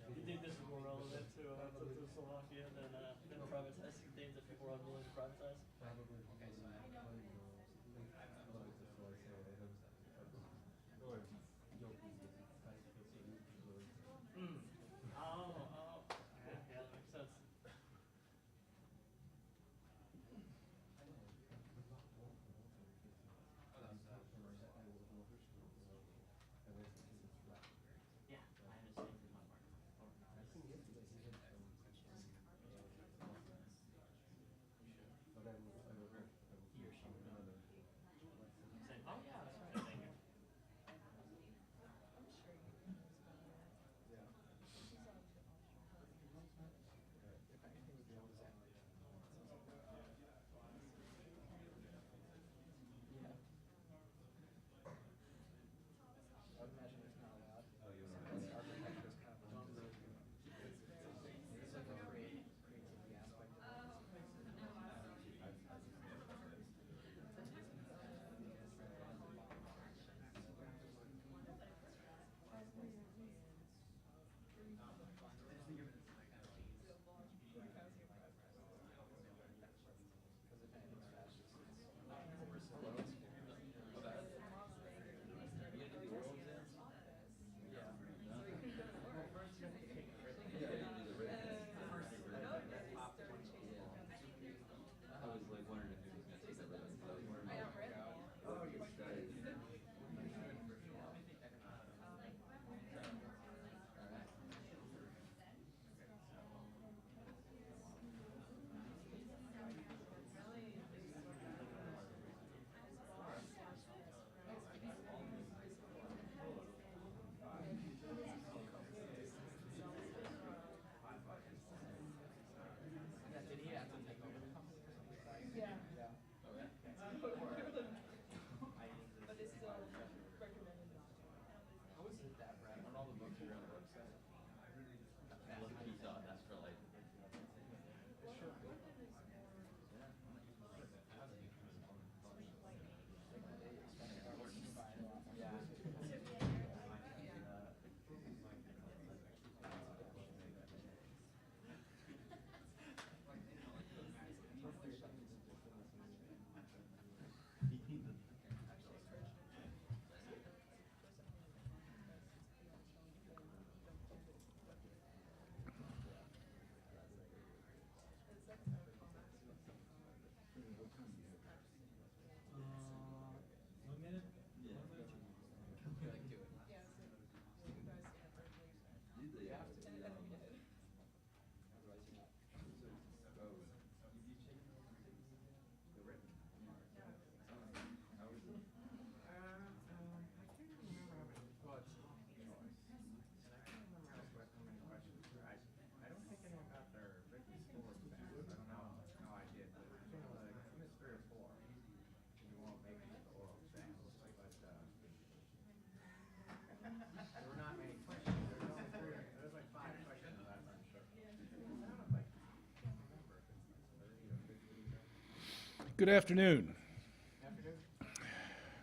You think this is more relevant to Slovakia than privatizing things that people are unwilling to privatize? Yeah, that makes sense. Yeah, I understand from my part. He or she would know. Saying, oh yeah, that's right, thank you. I would imagine it's not allowed. Since architecture is kind of it's like a creativity aspect of it. Because if anything's fascist, it's below its I was like wondering if he was going to take that with us. Oh, you started. Yeah, did he have to take over the company or something? Yeah. Yeah. Oh, yeah? But it's still recommended not to. How is it that, Brad? Aren't all the books are on the website? Look at these on, that's for like. It should be. One minute? Yeah. Like, do it. Yeah, so you guys have early. Usually You have to. And then we did. Otherwise you're not. The written. How was it? I can't remember how many thoughts choice, and I can't remember how many questions. I don't think anyone got their written score back. I don't know how I did, but I think like I missed 3 or 4. You won't make it to the oral exam, but there were not many questions. There was only 3. There was like 5 questions last time. Sure. I don't like. I can't remember if it's 30 or 50. Good afternoon.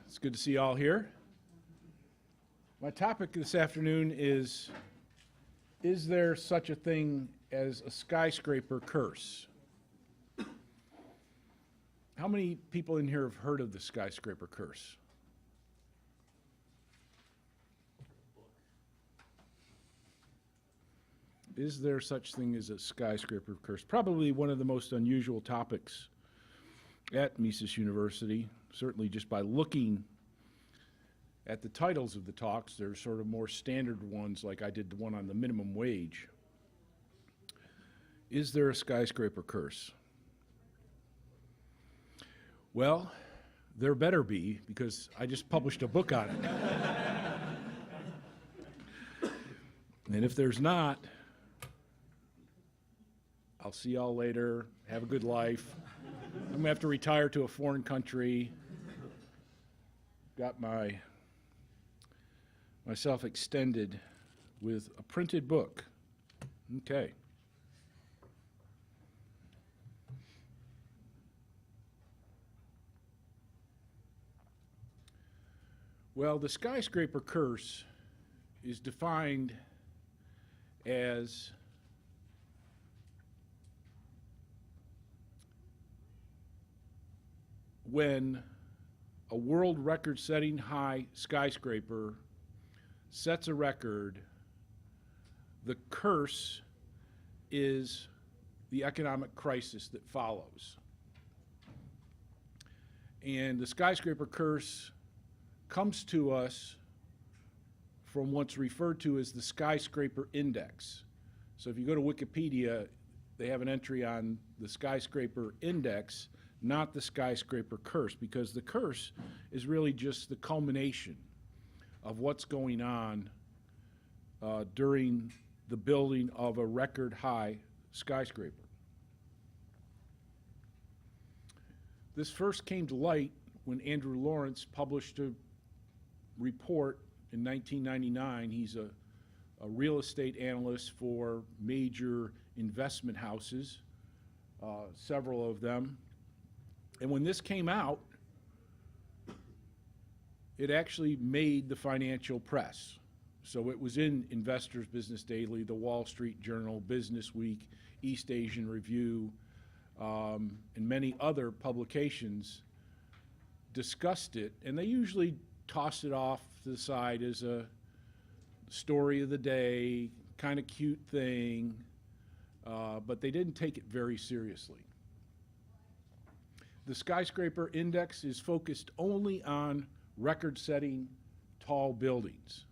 It's good to see you all here. My topic this afternoon is there such a thing as a skyscraper curse? How many people in here have heard of the skyscraper curse? Is there such thing as a skyscraper curse? Probably one of the most unusual topics at Mises University. Certainly just by looking at the titles of the talks, they're sort of more standard ones, like I did the one on the minimum wage. Is there a skyscraper curse? Well, there better be, because I just published a book on it. And if there's not, I'll see y'all later. Have a good life. I'm going to have to retire to a foreign country. Got myself extended with a printed book. Okay. Well, the skyscraper curse is defined as when a world record-setting high skyscraper sets a record, the curse is the economic crisis that follows. And the skyscraper curse comes to us from what's referred to as the skyscraper index. So if you go to Wikipedia, they have an entry on the skyscraper index, not the skyscraper curse, because the curse is really just the culmination of what's going on during the building of a record high skyscraper. This first came to light when Andrew Lawrence published a report in 1999. He's a real estate analyst for major investment houses, several of them. And when this came out, it actually made the financial press. So it was in Investors Business Daily, the Wall Street Journal, Business Week, East Asian Review, and many other publications discussed it, and they usually toss it off to the side as a story of the day, kind of cute thing, but they didn't take it very seriously. The skyscraper index is focused only on record-setting tall buildings.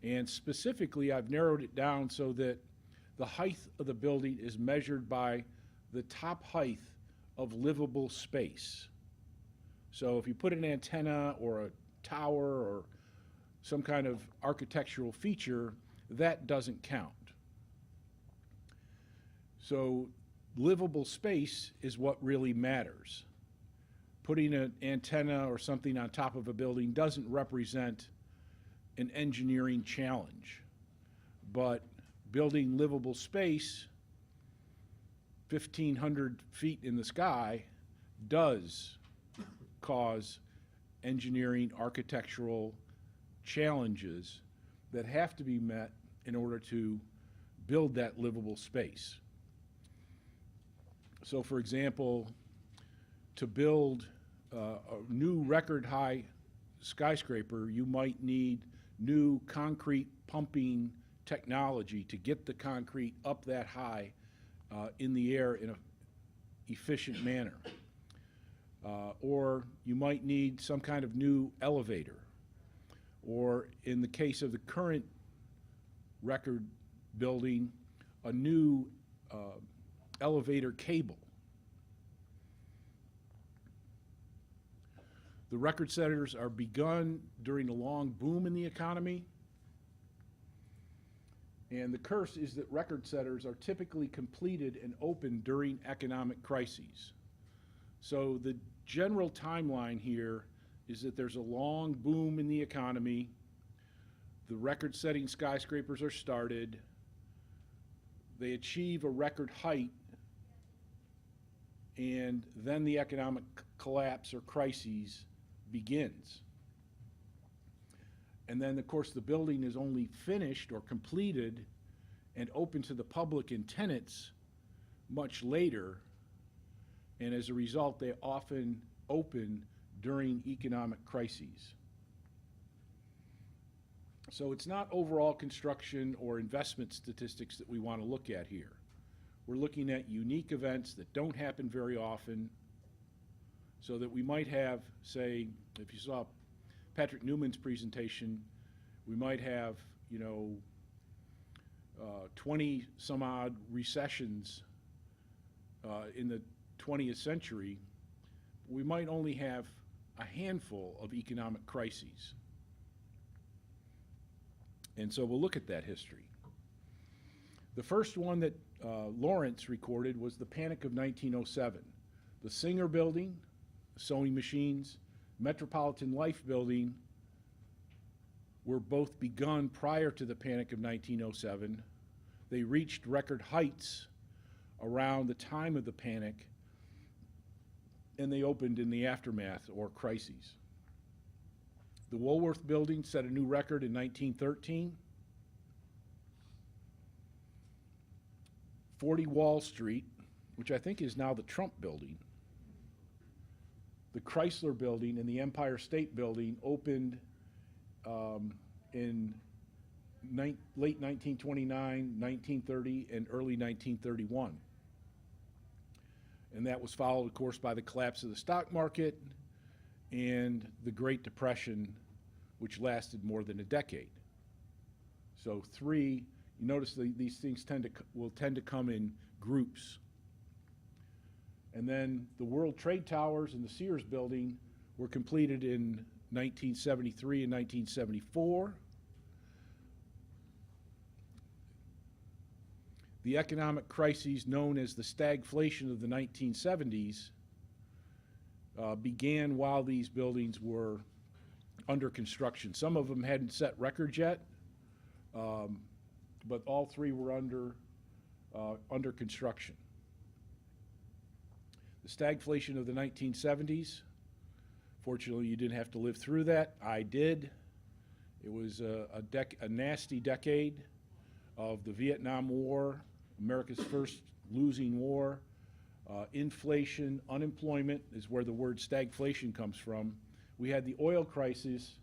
And specifically, I've narrowed it down so that the height of the building is measured by the top height of livable space. So if you put an antenna or a tower or some kind of architectural feature, that doesn't count. So livable space is what really matters. Putting an antenna or something on top of a building doesn't represent an engineering challenge, but building livable space 1,500 feet in the sky does cause engineering, architectural challenges that have to be met in order to build that livable space. So for example, to build a new record high skyscraper, you might need new concrete pumping technology to get the concrete up that high in the air in an efficient manner. Or you might need some kind of new elevator. Or in the case of the current record building, a new elevator cable. The record setters are begun during a long boom in the economy. And the curse is that record setters are typically completed and open during economic crises. So the general timeline here is that there's a long boom in the economy. The record-setting skyscrapers are started. They achieve a record height, and then the economic collapse or crises begins. And then, of course, the building is only finished or completed and open to the public and tenants much later, and as a result, they often open during economic crises. So it's not overall construction or investment statistics that we want to look at here. We're looking at unique events that don't happen very often, so that we might have, say, if you saw Patrick Newman's presentation, we might have, 20 some odd recessions in the 20th century. We might only have a handful of economic crises. And so we'll look at that history. The first one that Lawrence recorded was the Panic of 1907. The Singer Building, sewing machines, Metropolitan Life Building were both begun prior to the Panic of 1907. They reached record heights around the time of the panic, and they opened in the aftermath or crises. The Woolworth Building set a new record in 1913. 40 Wall Street, which I think is now the Trump Building, the Chrysler Building, and the Empire State Building opened in late 1929, 1930, and early 1931. And that was followed, of course, by the collapse of the stock market and the Great Depression, which lasted more than a decade. So three, you notice these things will tend to come in groups. And then the World Trade Towers and the Sears Building were completed in 1973 and 1974. The economic crises known as the stagflation of the 1970s began while these buildings were under construction. Some of them hadn't set records yet, but all three were under construction. The stagflation of the 1970s, fortunately you didn't have to live through that. I did. It was a nasty decade of the Vietnam War, America's first losing war. Inflation, unemployment is where the word stagflation comes from. We had the oil crisis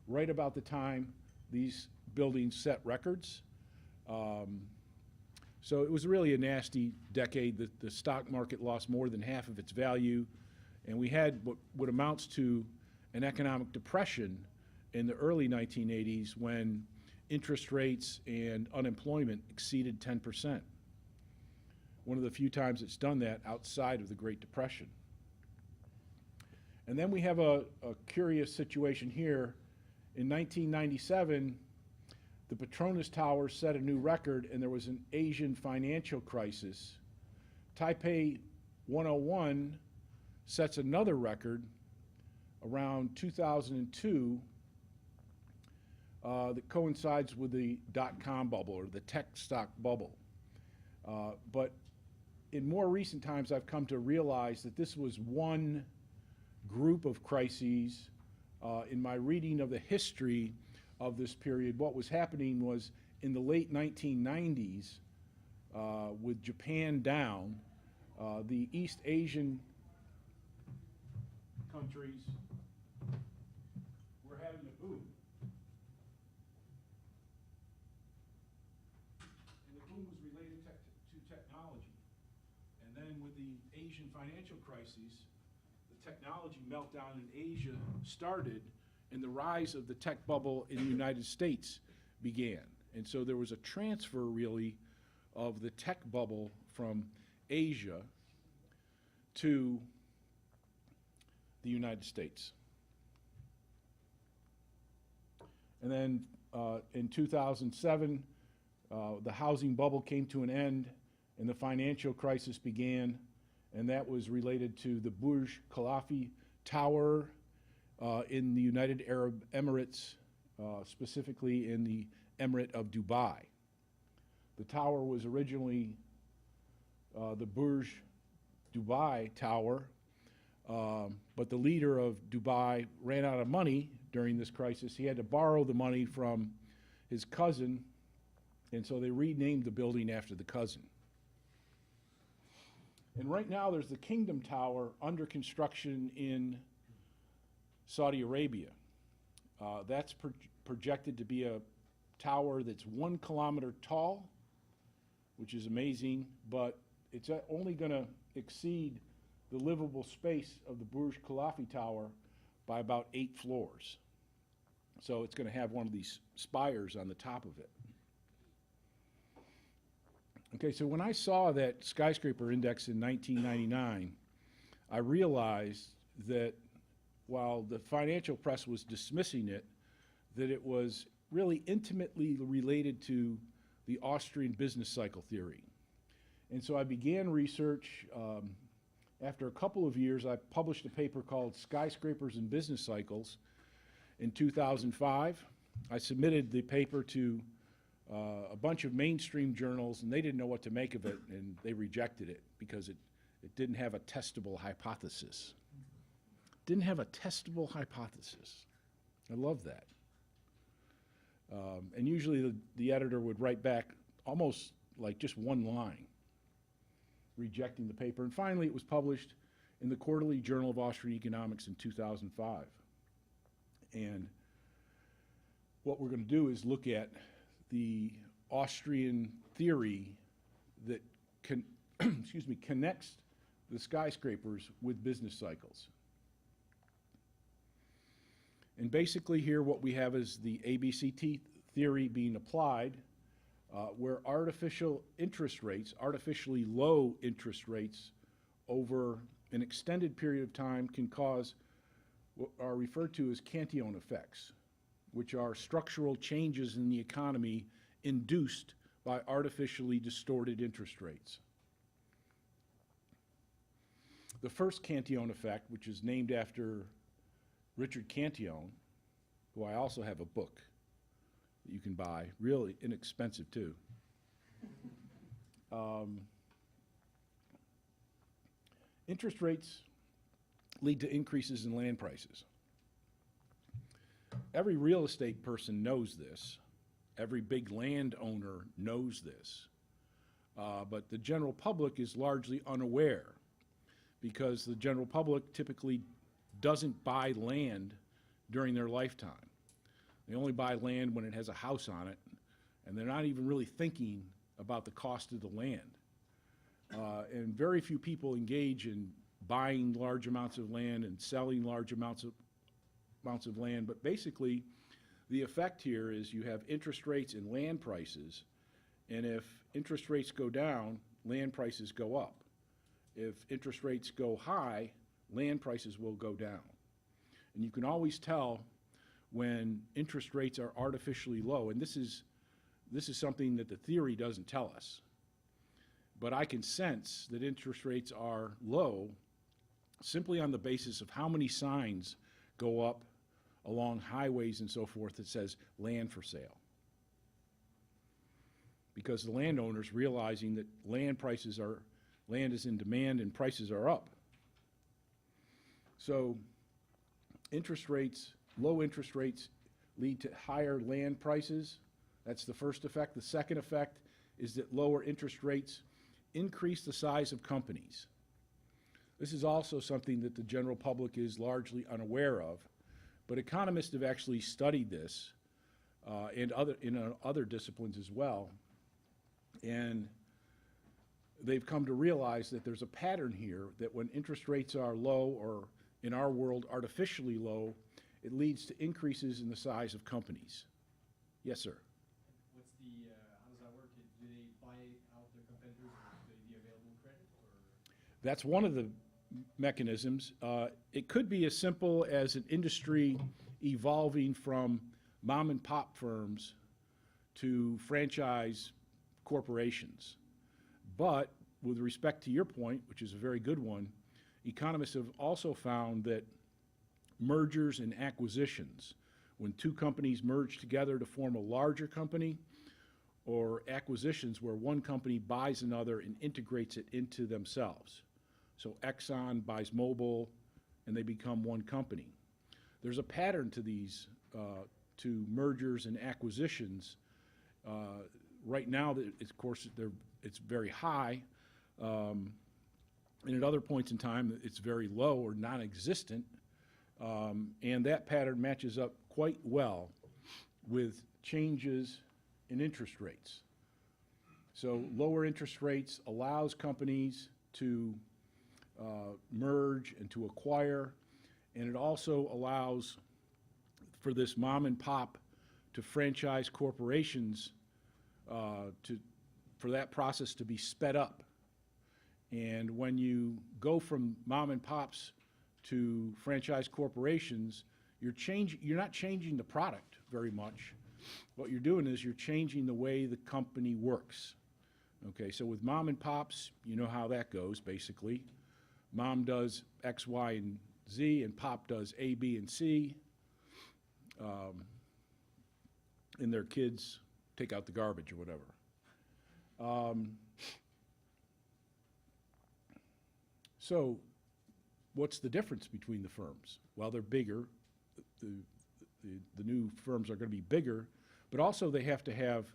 right about the time these buildings set records. So it was really a nasty decade. The stock market lost more than half of its value, and we had what amounts to an economic depression in the early 1980s when interest rates and unemployment exceeded 10%. One of the few times it's done that outside of the Great Depression. And then we have a curious situation here. In 1997, the Petronas Tower set a new record, and there was an Asian financial crisis. Taipei 101 sets another record around 2002 that coincides with the dot-com bubble or the tech stock bubble. But in more recent times, I've come to realize that this was one group of crises. In my reading of the history of this period, what was happening was in the late 1990s, with Japan down, the East Asian countries were having a boom. And the boom was related to technology. And then with the Asian financial crisis, the technology meltdown in Asia started, and the rise of the tech bubble in the United States began. And so there was a transfer, really, of the tech bubble from Asia to the United States. And then in 2007, the housing bubble came to an end, and the financial crisis began, and that was related to the Burj Khalifa Tower in the United Arab Emirates, specifically in the Emirate of Dubai. The tower was originally the Burj Dubai Tower, but the leader of Dubai ran out of money during this crisis. He had to borrow the money from his cousin, and so they renamed the building after the cousin. And right now there's the Kingdom Tower under construction in Saudi Arabia. That's projected to be a tower that's 1 kilometer tall, which is amazing, but it's only going to exceed the livable space of the Burj Khalifa Tower by about 8 floors. So it's going to have one of these spires on the top of it. Okay, so when I saw that skyscraper index in 1999, I realized that while the financial press was dismissing it, that it was really intimately related to the Austrian business cycle theory. And so I began research. After a couple of years, I published a paper called Skyscrapers and Business Cycles in 2005. I submitted the paper to a bunch of mainstream journals, and they didn't know what to make of it, and they rejected it because it didn't have a testable hypothesis. Didn't have a testable hypothesis. I love that. And usually the editor would write back almost like just one line, rejecting the paper. And finally, it was published in the Quarterly Journal of Austrian Economics in 2005. And what we're going to do is look at the Austrian theory that connects the skyscrapers with business cycles. And basically here what we have is the ABCT theory being applied, where artificial interest rates, artificially low interest rates over an extended period of time can cause what are referred to as Cantillon effects, which are structural changes in the economy induced by artificially distorted interest rates. The first Cantillon effect, which is named after Richard Cantillon, who I also have a book that you can buy, really inexpensive too. Interest rates lead to increases in land prices. Every real estate person knows this. Every big landowner knows this. But the general public is largely unaware because the general public typically doesn't buy land during their lifetime. They only buy land when it has a house on it, and they're not even really thinking about the cost of the land. And very few people engage in buying large amounts of land and selling large amounts of land, but basically the effect here is you have interest rates and land prices, and if interest rates go down, land prices go up. If interest rates go high, land prices will go down. And you can always tell when interest rates are artificially low, and this is something that the theory doesn't tell us. But I can sense that interest rates are low simply on the basis of how many signs go up along highways and so forth that says land for sale. Because the landowners realizing that land is in demand and prices are up. So interest rates, low interest rates lead to higher land prices. That's the first effect. The second effect is that lower interest rates increase the size of companies. This is also something that the general public is largely unaware of, but economists have actually studied this and in other disciplines as well, and they've come to realize that there's a pattern here that when interest rates are low, or in our world artificially low, it leads to increases in the size of companies. Yes, sir. What's the, how does that work? Do they buy out their competitors with the available credit, or? That's one of the mechanisms. It could be as simple as an industry evolving from mom and pop firms to franchise corporations. But with respect to your point, which is a very good one, economists have also found that mergers and acquisitions, when two companies merge together to form a larger company, or acquisitions where one company buys another and integrates it into themselves. So Exxon buys Mobil and they become one company. There's a pattern to these, to mergers and acquisitions. Right now, of course, it's very high, and at other points in time, it's very low or non-existent, and that pattern matches up quite well with changes in interest rates. So lower interest rates allows companies to merge and to acquire, and it also allows for this mom and pop to franchise corporations for that process to be sped up. And when you go from mom and pops to franchise corporations, you're not changing the product very much. what you're doing is you're changing the way the company works. Okay, so with mom and pops, you know how that goes, basically. Mom does X, Y, and Z, and pop does A, B, and C. And their kids take out the garbage or whatever. So what's the difference between the firms? Well, they're bigger. The new firms are going to be bigger, but also they have to have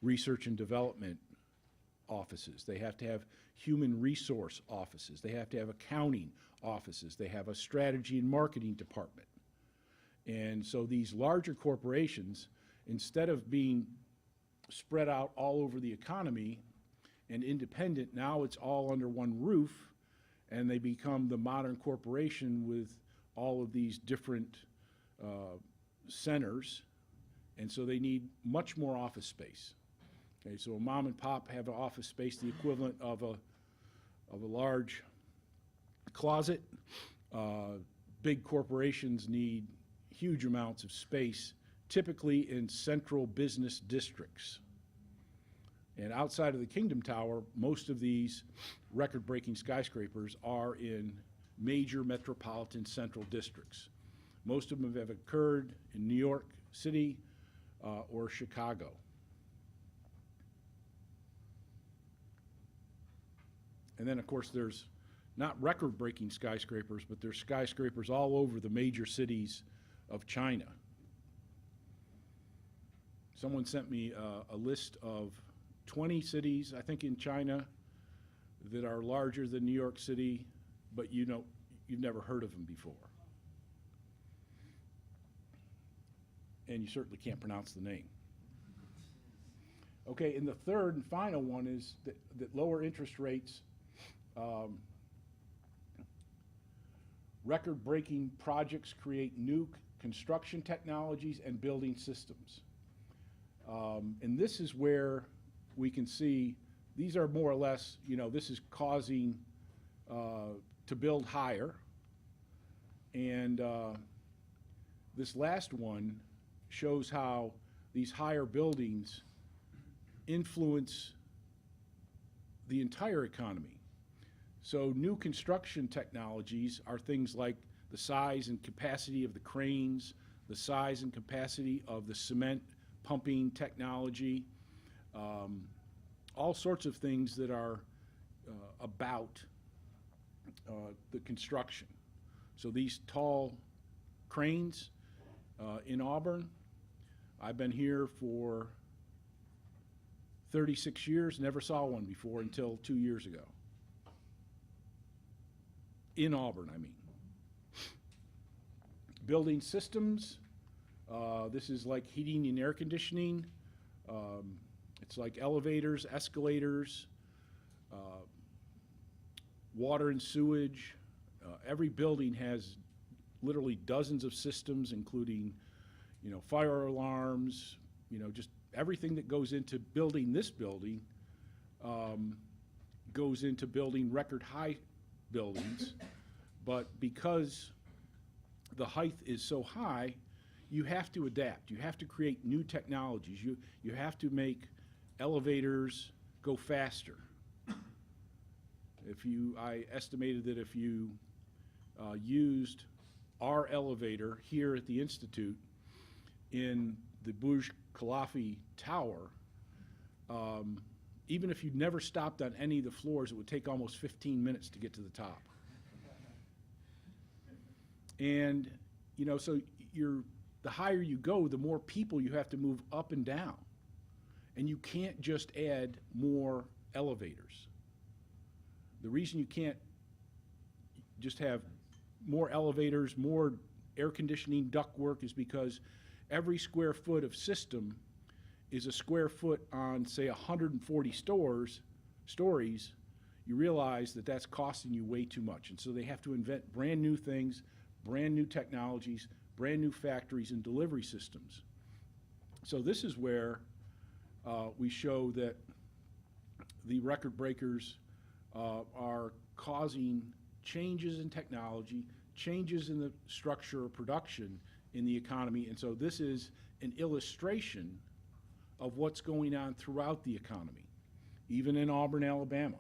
research and development offices. They have to have human resource offices. They have to have accounting offices. They have a strategy and marketing department. And so these larger corporations, instead of being spread out all over the economy and independent, now it's all under one roof, and they become the modern corporation with all of these different centers, and so they need much more office space. Okay, so a mom and pop have an office space, the equivalent of a large closet. Big corporations need huge amounts of space, typically in central business districts. And outside of the Kingdom Tower, most of these record-breaking skyscrapers are in major metropolitan central districts. Most of them have occurred in New York City or Chicago. And then, of course, there's not record-breaking skyscrapers, but there's skyscrapers all over the major cities of China. Someone sent me a list of 20 cities, I think, in China that are larger than New York City, but you've never heard of them before. And you certainly can't pronounce the name. Okay, and the third and final one is that lower interest rates, record-breaking projects create new construction technologies and building systems. And this is where we can see these are more or less, this is causing to build higher. And this last one shows how these higher buildings influence the entire economy. So new construction technologies are things like the size and capacity of the cranes, the size and capacity of the cement pumping technology, all sorts of things that are about the construction. So these tall cranes in Auburn, I've been here for 36 years, never saw one before until 2 years ago. In Auburn, I mean. Building systems, this is like heating and air conditioning. It's like elevators, escalators, water and sewage. Every building has literally dozens of systems, including, fire alarms, just everything that goes into building this building goes into building record high buildings. But because the height is so high, you have to adapt. You have to create new technologies. You have to make elevators go faster. I estimated that if you used our elevator here at the Institute in the Burj Khalifa Tower, even if you never stopped on any of the floors, it would take almost 15 minutes to get to the top. And, so the higher you go, the more people you have to move up and down. And you can't just add more elevators. The reason you can't just have more elevators, more air conditioning, ductwork is because every square foot of system is a square foot on, say, 140 stories. You realize that that's costing you way too much. And so they have to invent brand new things, brand new technologies, brand new factories and delivery systems. So this is where we show that the record breakers are causing changes in technology, changes in the structure of production in the economy. And so this is an illustration of what's going on throughout the economy, even in Auburn, Alabama.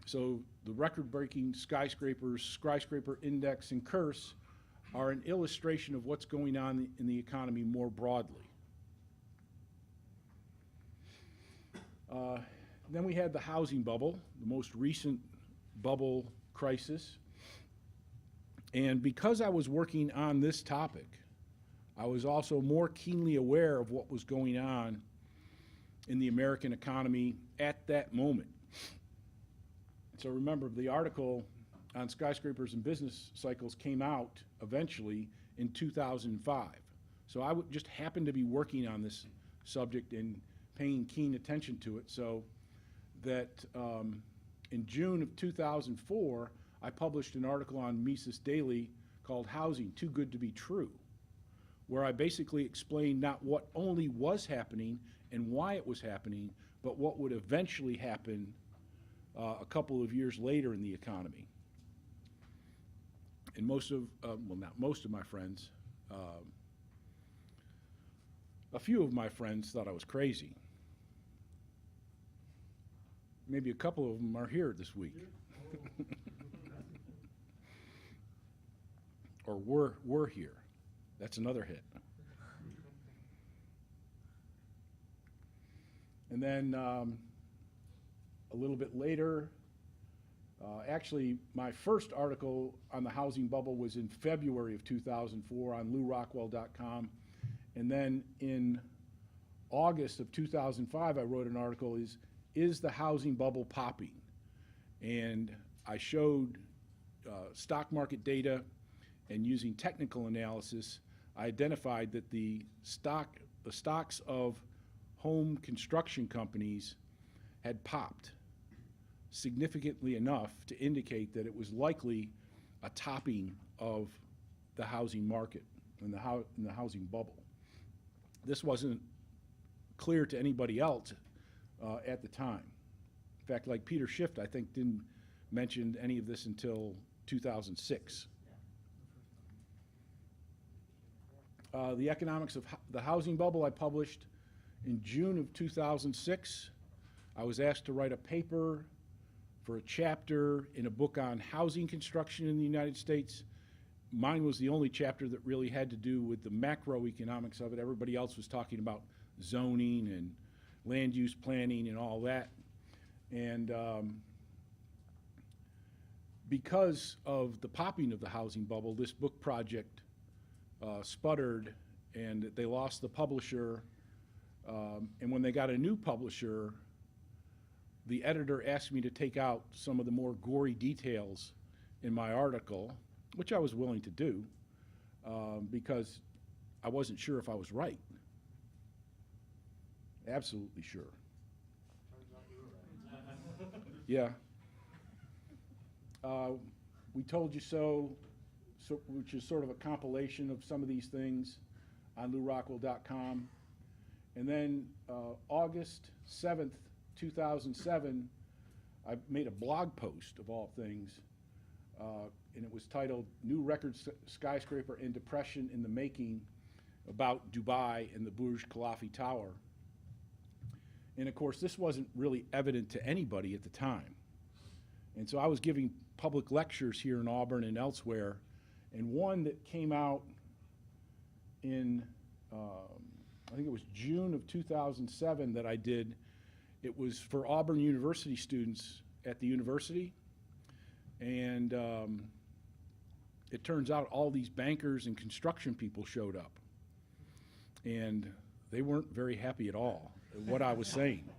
So the record-breaking skyscraper index, and curse are an illustration of what's going on in the economy more broadly. Then we had the housing bubble, the most recent bubble crisis. And because I was working on this topic, I was also more keenly aware of what was going on in the American economy at that moment. So remember, the article on skyscrapers and business cycles came out eventually in 2005. So I just happened to be working on this subject and paying keen attention to it, so that in June of 2004, I published an article on Mises Daily called Housing, Too Good to Be True, where I basically explained not what only was happening and why it was happening, but what would eventually happen a couple of years later in the economy. And most of, well, not most of my friends, a few of my friends thought I was crazy. Maybe a couple of them are here this week. Or were here. That's another hit. And then a little bit later, actually my first article on the housing bubble was in February of 2004 on LouRockwell.com. And then in August of 2005, I wrote an article, Is the housing bubble popping? And I showed stock market data, and using technical analysis, I identified that the stocks of home construction companies had popped significantly enough to indicate that it was likely a topping of the housing market and the housing bubble. This wasn't clear to anybody else at the time. In fact, like Peter Schiff, I think, didn't mention any of this until 2006. The economics of the housing bubble I published in June of 2006. I was asked to write a paper for a chapter in a book on housing construction in the United States. Mine was the only chapter that really had to do with the macroeconomics of it. Everybody else was talking about zoning and land use planning and all that. And because of the popping of the housing bubble, this book project sputtered, and they lost the publisher. And when they got a new publisher, the editor asked me to take out some of the more gory details in my article, which I was willing to do, because I wasn't sure if I was right. Absolutely sure. Yeah. We Told You So, which is sort of a compilation of some of these things on LouRockwell.com. And then August 7th, 2007, I made a blog post, of all things, and it was titled New Record Skyscraper and Depression in the Making, about Dubai and the Burj Khalifa Tower. And of course, this wasn't really evident to anybody at the time. And so I was giving public lectures here in Auburn and elsewhere, and one that came out in, I think it was June of 2007 that I did. It was for Auburn University students at the university, and it turns out all these bankers and construction people showed up, and they weren't very happy at all at what I was saying.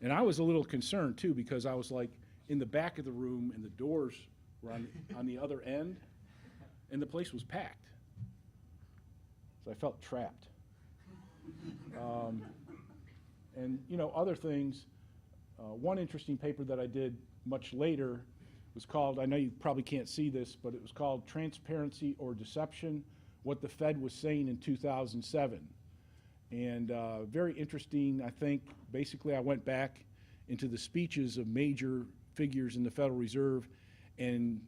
And I was a little concerned too, because I was like in the back of the room and the doors were on the other end, and the place was packed. So I felt trapped. And you know, other things, one interesting paper that I did much later was called, I know you probably can't see this, but it was called Transparency or Deception, What the Fed Was Saying in 2007. And very interesting, I think. Basically, I went back into the speeches of major figures in the Federal Reserve and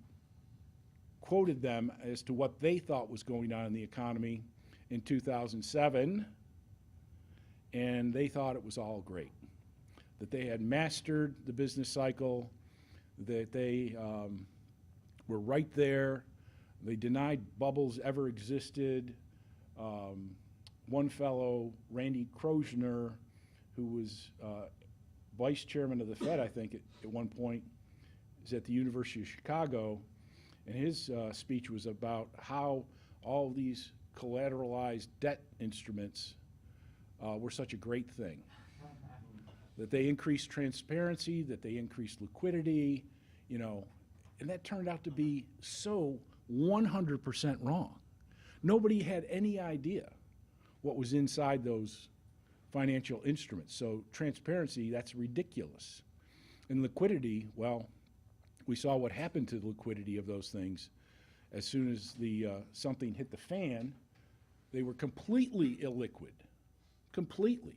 quoted them as to what they thought was going on in the economy in 2007, and they thought it was all great, that they had mastered the business cycle, that they were right there. They denied bubbles ever existed. One fellow, Randy Kroshner, who was vice chairman of the Fed, I think, at one point, is at the University of Chicago, and his speech was about how all these collateralized debt instruments were such a great thing. That they increased transparency, that they increased liquidity, you know, and that turned out to be so 100% wrong. Nobody had any idea what was inside those financial instruments. So transparency, that's ridiculous. And liquidity, well, we saw what happened to the liquidity of those things. As soon as the something hit the fan, they were completely illiquid, completely.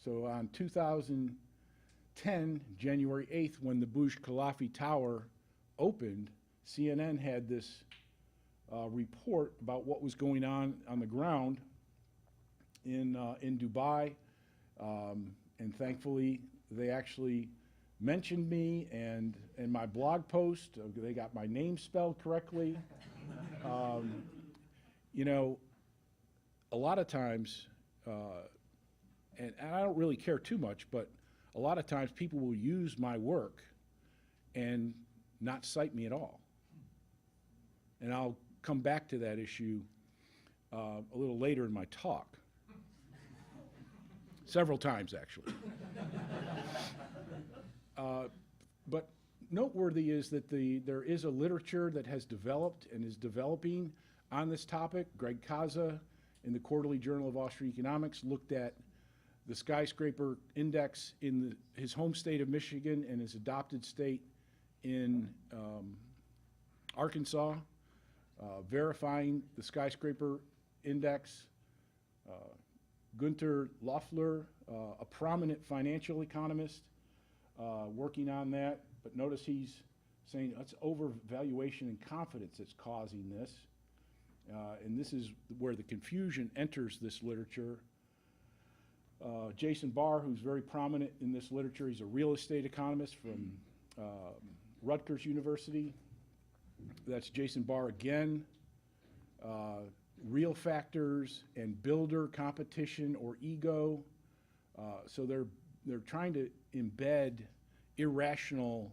So on 2010, January 8th, when the Burj Khalifa Tower opened, CNN had this report about what was going on the ground in Dubai, and thankfully they actually mentioned me and my blog post. They got my name spelled correctly. You know, a lot of times, and I don't really care too much, but a lot of times people will use my work and not cite me at all. And I'll come back to that issue a little later in my talk. Several times, actually. But noteworthy is that there is a literature that has developed and is developing on this topic. Greg Kaza in the Quarterly Journal of Austrian Economics looked at the Skyscraper index in his home state of Michigan and his adopted state in Arkansas, verifying the Skyscraper index. Günter Loeffler, a prominent financial economist, working on that, but notice he's saying it's overvaluation and confidence that's causing this. And this is where the confusion enters this literature. Jason Barr, who's very prominent in this literature, he's a real estate economist from Rutgers University. That's Jason Barr again. Real factors and builder competition or ego. So they're trying to embed irrational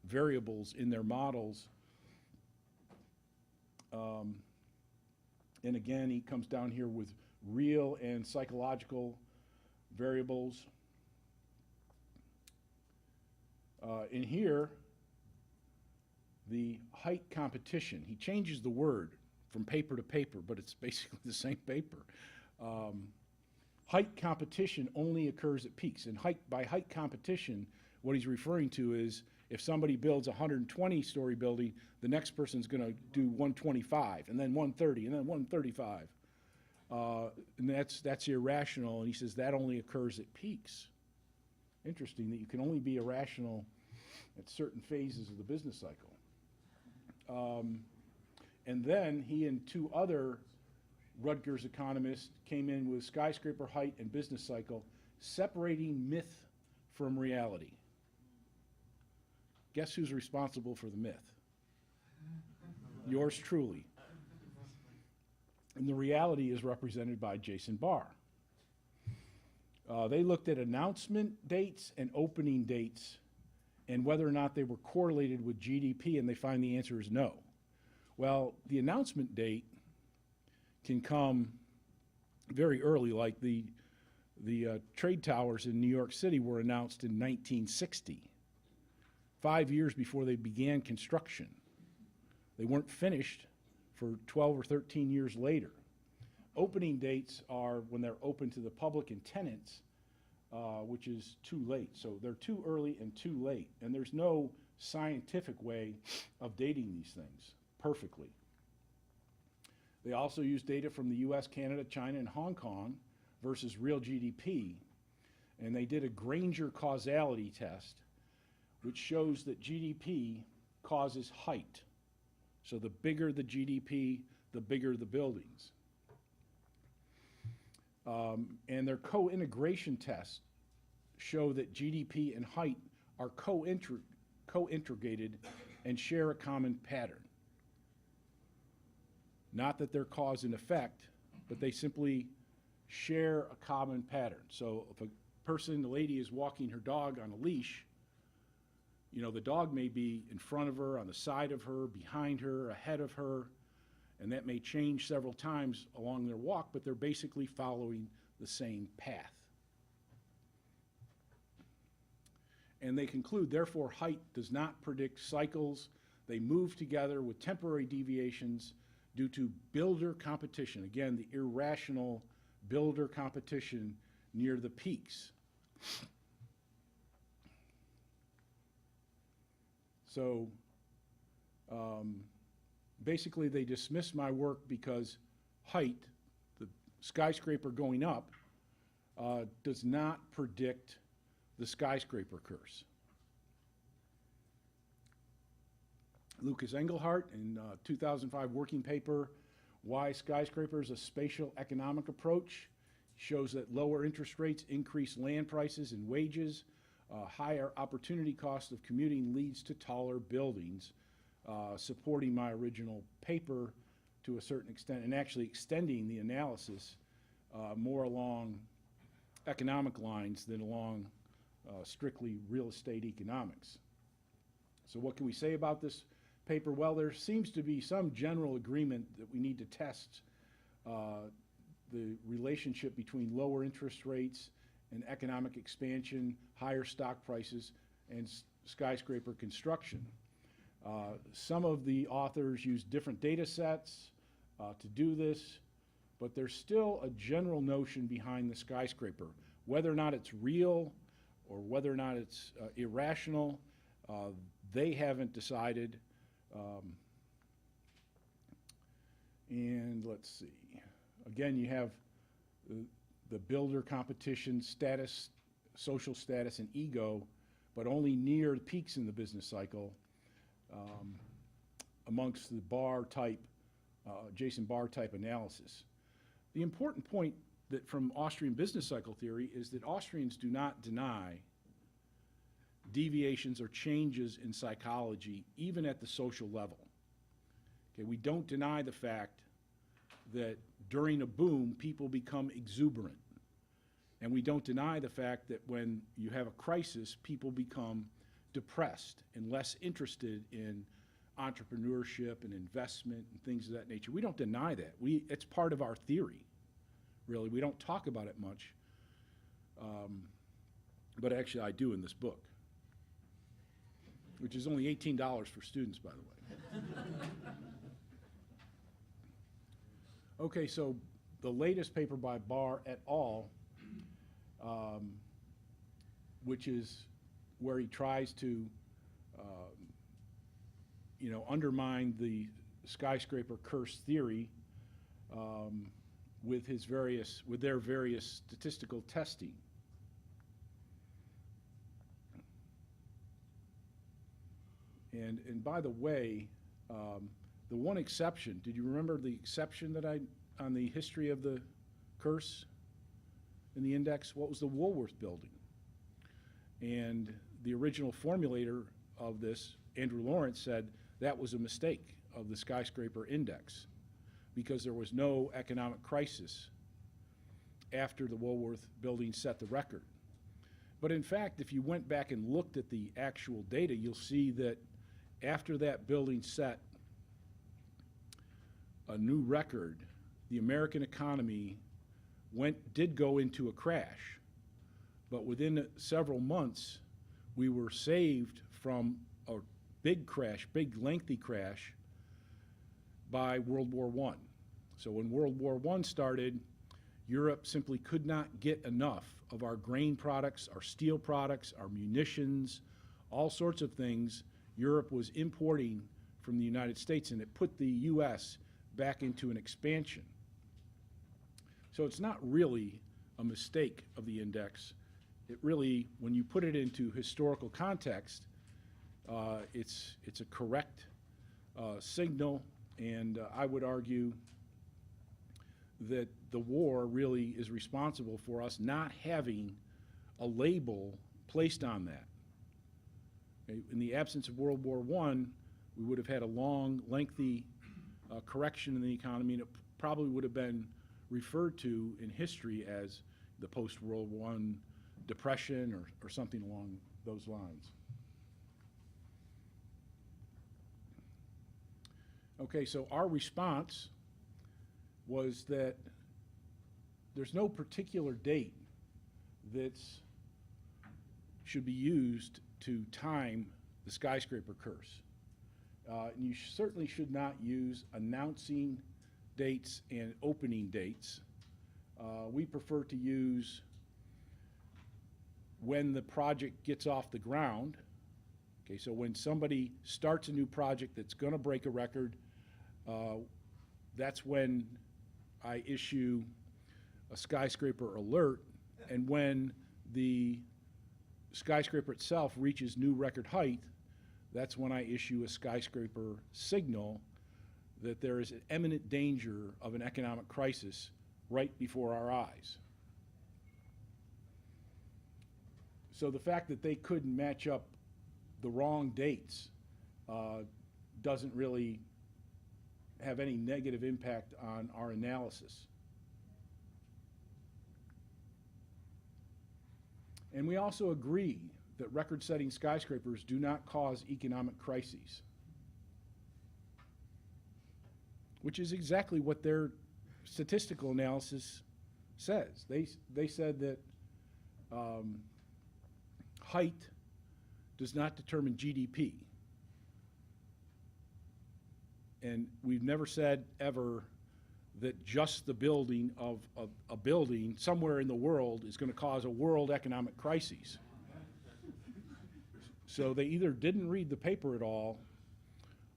variables in their models. And again, he comes down here with real and psychological variables. In here, the height competition, he changes the word from paper to paper, but it's basically the same paper. Height competition only occurs at peaks. And by height competition, what he's referring to is if somebody builds a 120-story building, the next person's going to do 125, and then 130, and then 135. And that's irrational, and he says that only occurs at peaks. Interesting that you can only be irrational at certain phases of the business cycle. And then he and two other Rutgers economists came in with skyscraper height and business cycle, separating myth from reality. Guess who's responsible for the myth? Yours truly. And the reality is represented by Jason Barr. They looked at announcement dates and opening dates and whether or not they were correlated with GDP, and they find the answer is no. Well, the announcement date can come very early, like the trade towers in New York City were announced in 1960, 5 years before they began construction. They weren't finished for 12 or 13 years later. Opening dates are when they're open to the public and tenants, which is too late. So they're too early and too late. And there's no scientific way of dating these things perfectly. They also use data from the US, Canada, China, and Hong Kong versus real GDP. And they did a Granger causality test which shows that GDP causes height. So the bigger the GDP, the bigger the buildings. And their co-integration tests show that GDP and height are co-integrated and share a common pattern. Not that they're cause and effect, but they simply share a common pattern. So if a person, the lady, is walking her dog on a leash, you know, the dog may be in front of her, on the side of her, behind her, ahead of her, and that may change several times along their walk, but they're basically following the same path. And they conclude, therefore, height does not predict cycles. They move together with temporary deviations due to builder competition. Again, the irrational builder competition near the peaks. So basically they dismiss my work because height, the skyscraper going up, does not predict the skyscraper curse. Lucas Engelhardt in 2005 working paper, Why Skyscrapers, a Spatial Economic Approach, shows that lower interest rates increase land prices and wages. Higher opportunity cost of commuting leads to taller buildings, supporting my original paper to a certain extent, and actually extending the analysis more along economic lines than along strictly real estate economics. So what can we say about this paper? Well, there seems to be some general agreement that we need to test the relationship between lower interest rates and economic expansion, higher stock prices, and skyscraper construction. Some of the authors use different data sets to do this, but there's still a general notion behind the skyscraper. Whether or not it's real or whether or not it's irrational, they haven't decided. And let's see. Again, you have the builder competition, status, social status, and ego, but only near peaks in the business cycle amongst the Barr type, Jason Barr type analysis. The important point that from Austrian business cycle theory is that Austrians do not deny deviations or changes in psychology, even at the social level. Okay, we don't deny the fact that during a boom, people become exuberant. And we don't deny the fact that when you have a crisis, people become depressed and less interested in entrepreneurship and investment and things of that nature. We don't deny that. It's part of our theory, really. We don't talk about it much, but actually I do in this book, which is only $18 for students, by the way. Okay, so the latest paper by Barr et al., which is where he tries to, undermine the skyscraper curse theory with their various statistical testing. And by the way, the one exception, did you remember the exception that on the history of the curse in the index? What was the Woolworth building? And the original formulator of this, Andrew Lawrence, said that was a mistake of the skyscraper index because there was no economic crisis after the Woolworth building set the record. But in fact, if you went back and looked at the actual data, you'll see that after that building set a new record, the American economy did go into a crash. But within several months, we were saved from a big crash, big lengthy crash, by World War I. So when World War I started, Europe simply could not get enough of our grain products, our steel products, our munitions, all sorts of things Europe was importing from the United States, and it put the U.S. back into an expansion. So it's not really a mistake of the index. It really, when you put it into historical context, It's a correct signal, and I would argue that the war really is responsible for us not having a label placed on that. Okay? In the absence of World War I, we would have had a long, lengthy correction in the economy, and it probably would have been referred to in history as the post-World War I depression or something along those lines. Okay, so our response was that there's no particular date that should be used to time the skyscraper curse. And you certainly should not use announcing dates and opening dates. We prefer to use when the project gets off the ground. Okay, so when somebody starts a new project that's going to break a record, that's when I issue a skyscraper alert, and when the skyscraper itself reaches new record height, that's when I issue a skyscraper signal that there is an imminent danger of an economic crisis right before our eyes. So the fact that they couldn't match up the wrong dates doesn't really have any negative impact on our analysis. And we also agree that record-setting skyscrapers do not cause economic crises, which is exactly what their statistical analysis says. They said that height does not determine GDP. And we've never said ever that just the building of a building somewhere in the world is going to cause a world economic crisis. So they either didn't read the paper at all,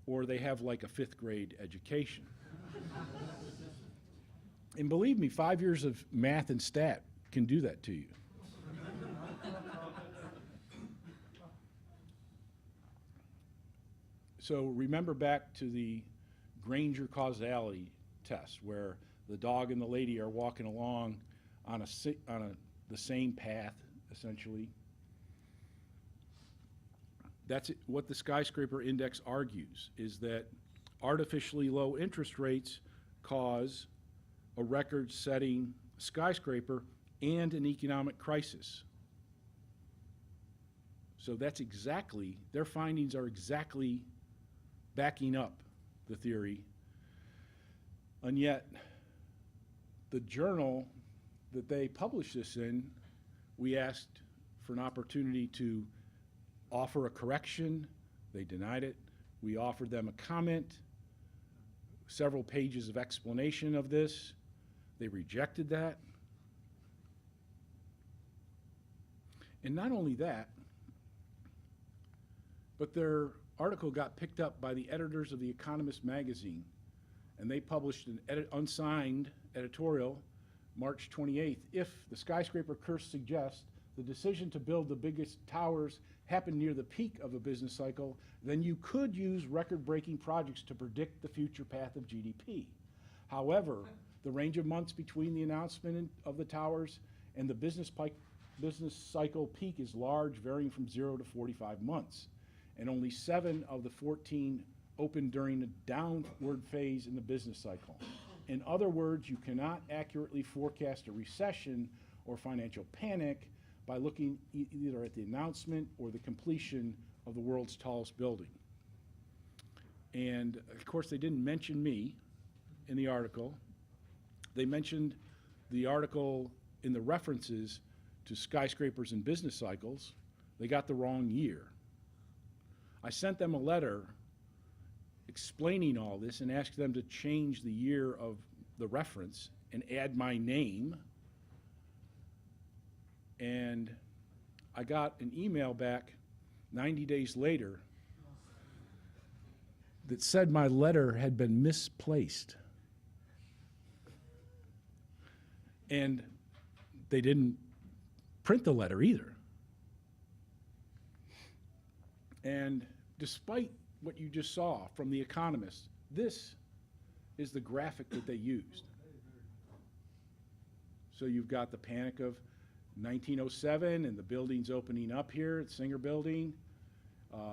or they have like a 5th grade education. And believe me, 5 years of math and stat can do that to you. So remember back to the Granger causality test, where the dog and the lady are walking along on the same path, essentially. That's what the skyscraper index argues, is that artificially low interest rates cause a record-setting skyscraper and an economic crisis. So that's exactly, their findings are exactly backing up the theory. And yet, the journal that they published this in, we asked for an opportunity to offer a correction. They denied it. We offered them a comment, several pages of explanation of this. They rejected that. And not only that, but their article got picked up by the editors of the Economist magazine, and they published an unsigned editorial March 28th. If the skyscraper curse suggests the decision to build the biggest towers happened near the peak of a business cycle, then you could use record-breaking projects to predict the future path of GDP. However, the range of months between the announcement of the towers and the business cycle peak is large, varying from 0 to 45 months. And only 7 of the 14 opened during the downward phase in the business cycle. In other words, you cannot accurately forecast a recession or financial panic by looking either at the announcement or the completion of the world's tallest building. And of course, they didn't mention me in the article. They mentioned the article in the references to skyscrapers and business cycles. They got the wrong year. I sent them a letter explaining all this and asked them to change the year of the reference and add my name. And I got an email back 90 days later that said my letter had been misplaced. And they didn't print the letter either. And despite what you just saw from the economists, this is the graphic that they used. So you've got the panic of 1907 and the buildings opening up here at Singer Building.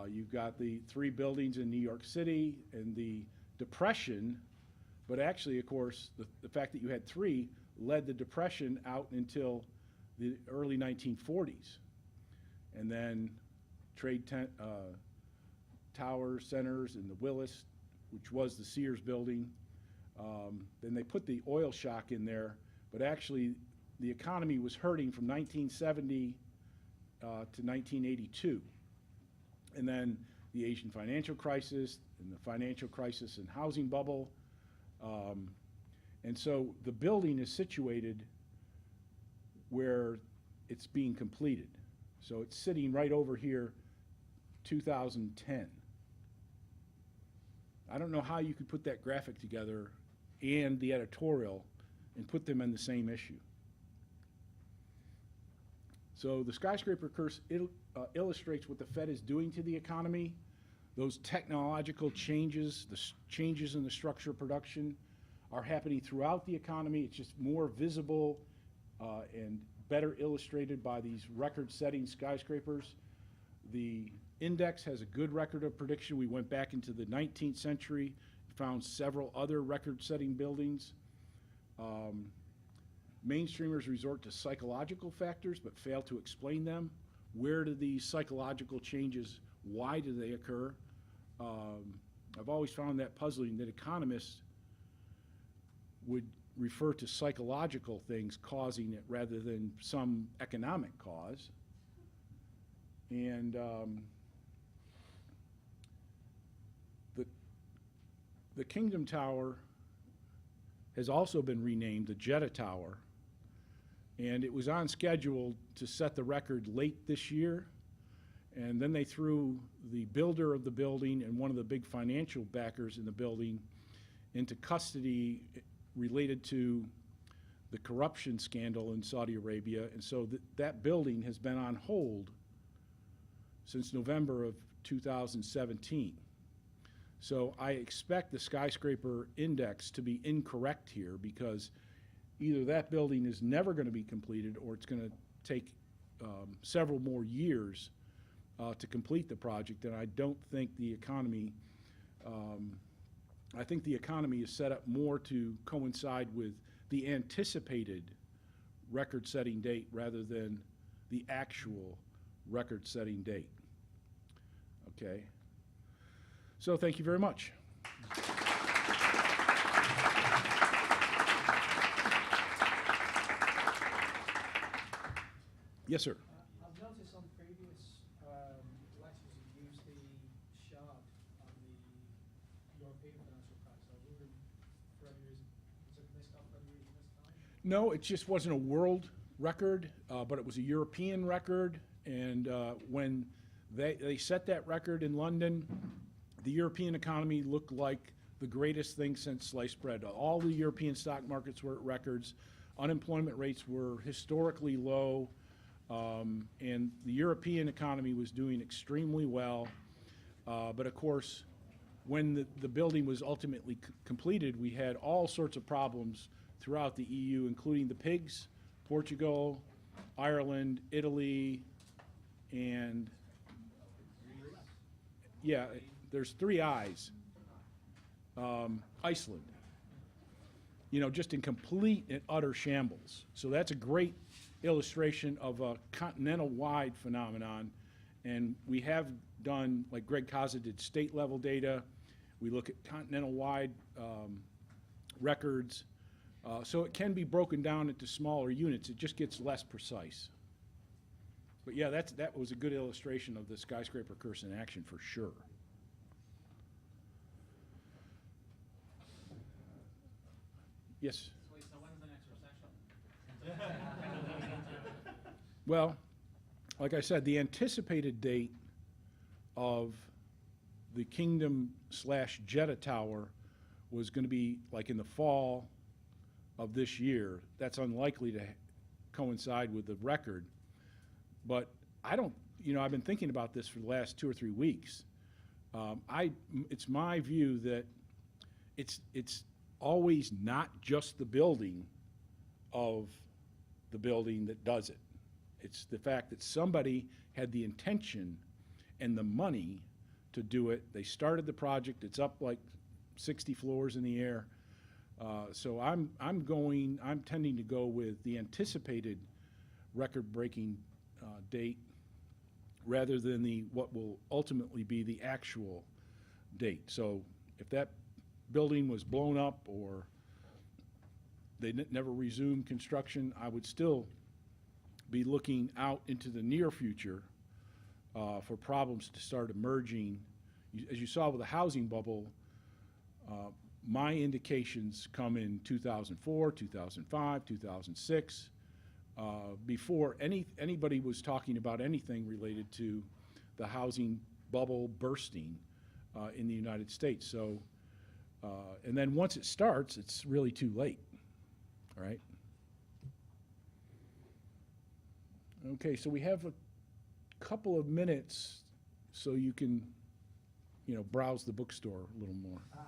You've got the 3 buildings in New York City and the Depression, but actually, of course, the fact that you had 3 led the Depression out until the early 1940s. And then Tower Centers and the Willis, which was the Sears building. Then they put the oil shock in there, but actually the economy was hurting from 1970 to 1982. And then the Asian financial crisis and the financial crisis and housing bubble. And so the building is situated where it's being completed. So it's sitting right over here, 2010. I don't know how you could put that graphic together and the editorial and put them in the same issue. So the skyscraper curse illustrates what the Fed is doing to the economy. Those technological changes, the changes in the structure of production are happening throughout the economy. It's just more visible and better illustrated by these record-setting skyscrapers. The index has a good record of prediction. We went back into the 19th century, found several other record-setting buildings. Mainstreamers resort to psychological factors but fail to explain them. Where do these psychological changes, why do they occur? I've always found that puzzling, that economists would refer to psychological things causing it rather than some economic cause. And the Kingdom Tower has also been renamed the Jeddah Tower, and it was on schedule to set the record late this year, and then they threw the builder of the building and one of the big financial backers in the building into custody related to the corruption scandal in Saudi Arabia, and so that building has been on hold since November of 2017. So I expect the skyscraper index to be incorrect here, because either that building is never going to be completed or it's going to take several more years to complete the project. And I don't think the economy, I think the economy is set up more to coincide with the anticipated record-setting date rather than the actual record-setting date. Okay. So thank you very much. Yes, sir. I've noticed on previous lectures you used the chart on the European financial crisis. I was wondering, for any reason, was it missed off for any reason this time? No, it just wasn't a world record, but it was a European record. And when they set that record in London, the European economy looked like the greatest thing since sliced bread. All the European stock markets were at records. Unemployment rates were historically low. And the European economy was doing extremely well. But of course, when the building was ultimately completed, we had all sorts of problems throughout the EU, including the pigs, Portugal, Ireland, Italy, and yeah, there's 3 I's. Iceland. You know, just in complete and utter shambles. So that's a great illustration of a continental-wide phenomenon. And we have done, like Greg Kaza did, state-level data. We look at continental-wide records. So it can be broken down into smaller units. It just gets less precise. But yeah, that was a good illustration of the skyscraper curse in action for sure. Yes? Wait, so when's the next recession? Well, like I said, the anticipated date of the Kingdom/Jeddah Tower was going to be like in the fall of this year. That's unlikely to coincide with the record. But I don't, you know, I've been thinking about this for the last 2 or 3 weeks. It's my view that it's always not just the building of the building that does it. It's the fact that somebody had the intention and the money to do it. They started the project. It's up like 60 floors in the air. So I'm tending to go with the anticipated record-breaking date rather than what will ultimately be the actual date. So if that building was blown up or they never resumed construction, I would still be looking out into the near future for problems to start emerging. As you saw with the housing bubble, my indications come in 2004, 2005, 2006, before anybody was talking about anything related to the housing bubble bursting in the United States. So, and then once it starts, it's really too late, all right? Okay, so we have a couple of minutes so you can, browse the bookstore a little more. I'm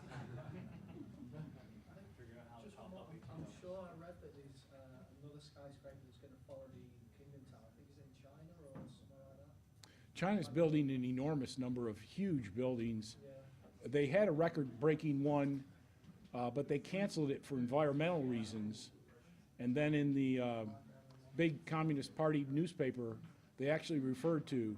sure I read that there's another skyscraper that's going to follow the Kingdom Tower. I think it's in China or somewhere like that. China's building an enormous number of huge buildings. Yeah. They had a record-breaking one, but they canceled it for environmental reasons. And then in the big Communist Party newspaper, they actually referred to